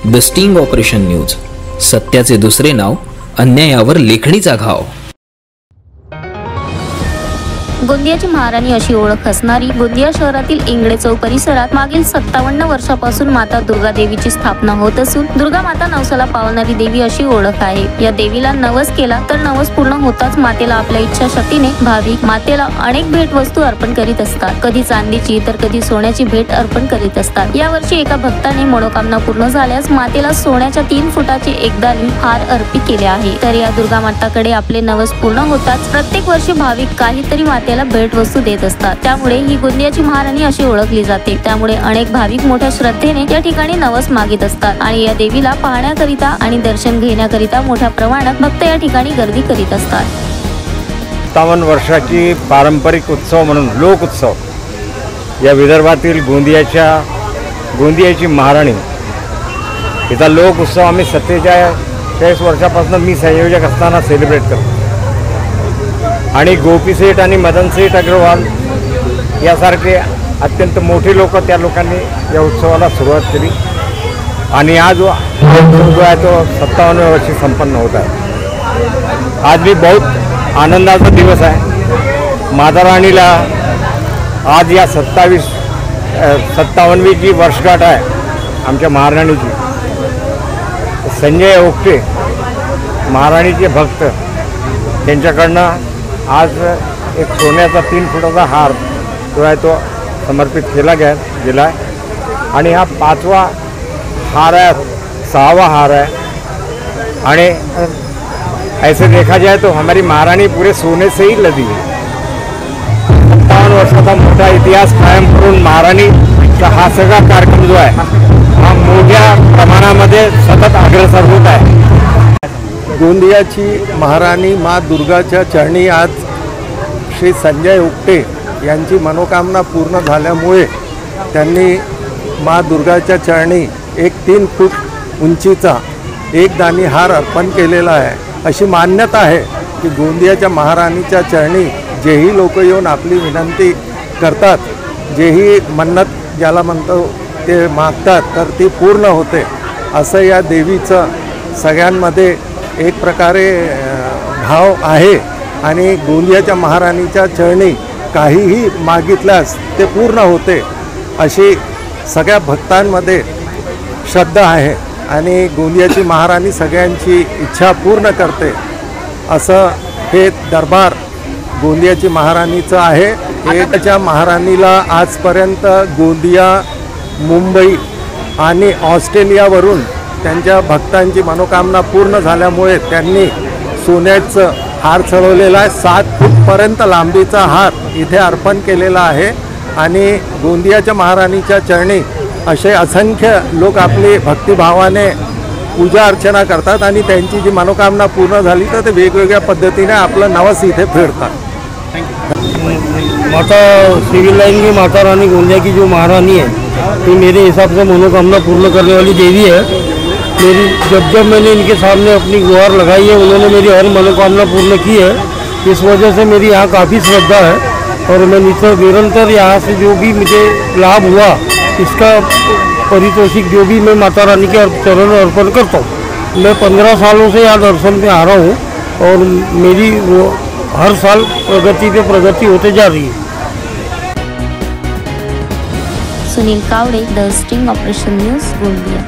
The sting operation news, सत्याचे दुसरे नाव, अन्यायावर लेखणीचा घाव। गोंदियाची महाराणी अशी ओळख असणारी गोंदिया शहरातील इंगळे चौक परिसरात मागील 57 वर्षापासून माता दुर्गा देवीची स्थापना होत असून दुर्गा माता नवसाला पावणारी देवी अशी ओळख आहे। या देवीला नवस केला तर नवस पूर्ण होताच मातेला आपल्या इच्छाशक्तीने भाविक मातेला अनेक भेट वस्तू अर्पण करीत असतात। कधी चांदीची तर कधी सोन्याची भेट अर्पण करीत असतात। यावर्षी एका भक्ताने मनोकामना पूर्ण झाल्यास मातेला सोन्याच्या 3 फुटाचे एकदानी हार अर्पित केले आहे। तर या दुर्गा माताकडे आपले नवस पूर्ण होताच प्रत्येक वर्षी भाविक काहीतरी मातेला भेट वस्तू देत असतात। त्यामुळे ही गोंदियाची महाराणी अशी ओळखली जाते। त्यामुळे अनेक भाविक मोठ्या श्रद्धेने या ठिकाणी नवस मागित असतात आणि या देवीला पाहण्याकरिता आणि दर्शन घेण्याकरिता मोठ्या प्रमाणात भक्त या ठिकाणी गर्दी करीत असतात। 57 वर्षाची पारंपरिक उत्सव म्हणून लोक उत्सव या विदर्भातील गोंदियाची महाराणी हिचा लोक उत्सव आम्ही 47 वर्षापासून मी संयोजक असताना सेलिब्रेट करतो आणि गोपी सेठ आणि मदन सेठ अग्रवाल यासारखे अत्यंत मोठे लोक त्या लोकांनी या उत्सवाला सुरुवात केली आणि आज जो आहे तो 57 वर्षी संपन्न होत आहे। आज भी बहुत आनंदाचा दिवस आहे। माता राणीला आज या 57वी जी वर्षगाठ आहे आमच्या महाराणीची। संजय ओकटे महाराणीचे भक्त त्यांच्याकडनं आज एक सोन्याचा 3 फुटाचा हार जो आहे तो समर्पित केला गेला आहे आणि हा 5वा हार है, 6वां हार है। आणि ऐसे देखा जाए तो हमारी महारानी पूरे सोने से ही लदी है। 57 वर्षाचा मोठा इतिहास कायम करून महाराणीचा हा सगळा कार्यक्रम जो आहे हा मोठ्या प्रमाणामध्ये सतत अग्रेसर होत आहे। गोंदियाची महाराणी माँ दुर्गाच्या चरणी आज श्री संजय ओकटे यांची मनोकामना पूर्ण झाल्यामुळे त्यांनी माँ दुर्गाच्या चरणी एक 3 फूट उंचीचा एकदानी हार अर्पण केलेला आहे। अशी मान्यता आहे की गोंदियाच्या महाराणीच्या चरणी जेही लोक येऊन आपली विनंती करतात, जेही मन्नत ज्याला म्हणतो ते मागतात तर ती पूर्ण होते। असं या देवीचं सगळ्यांमध्ये एक प्रकारे भाव आहे आणि गोंदियाच्या महाराणीच्या चरणी काहीही मागितल्यास ते पूर्ण होते अशी सगळ्या भक्तांमध्ये श्रद्धा आहे आणि गोंदियाची महाराणी सगळ्यांची इच्छा पूर्ण करते असं हे दरबार गोंदियाची महाराणीचं आहे। त्याच्या महाराणीला आजपर्यंत गोंदिया, मुंबई आणि ऑस्ट्रेलियावरून त्यांच्या भक्तांची मनोकामना पूर्ण झाल्यामुळे त्यांनी सोन्याचं हार चढवलेला आहे। 7 फूटपर्यंत लांबीचा हार इथे अर्पण केलेला आहे आणि गोंदियाच्या महाराणीच्या चरणी असे असंख्य लोक आपली भक्तिभावाने पूजा अर्चना करतात आणि त्यांची जी मनोकामना पूर्ण झाली तर ते वेगवेगळ्या पद्धतीने आपलं नवस इथे फेडतात। माता सिविल लाइन की माता रानी गोंदिया की जो महारानी है तो मेरे हिसाब से मनोकामना पूर्ण करने वाली देवी है। मेरी जब मैंने इनके सामने अपनी गुहार लगाई है उन्होंने मेरी हर मनोकामना पूर्ण की है। इस वजह से मेरी यहाँ काफ़ी श्रद्धा है और मैं निरंतर यहाँ से जो भी मुझे लाभ हुआ इसका पारितोषिक जो भी मैं माता रानी के चरण अर्पण करता हूँ। मैं 15 सालों से यहाँ दर्शन पे आ रहा हूँ और मेरी हर साल प्रगति पे प्रगति होते जा रही है। Sunil Kawade, the sting operation news, Gondia.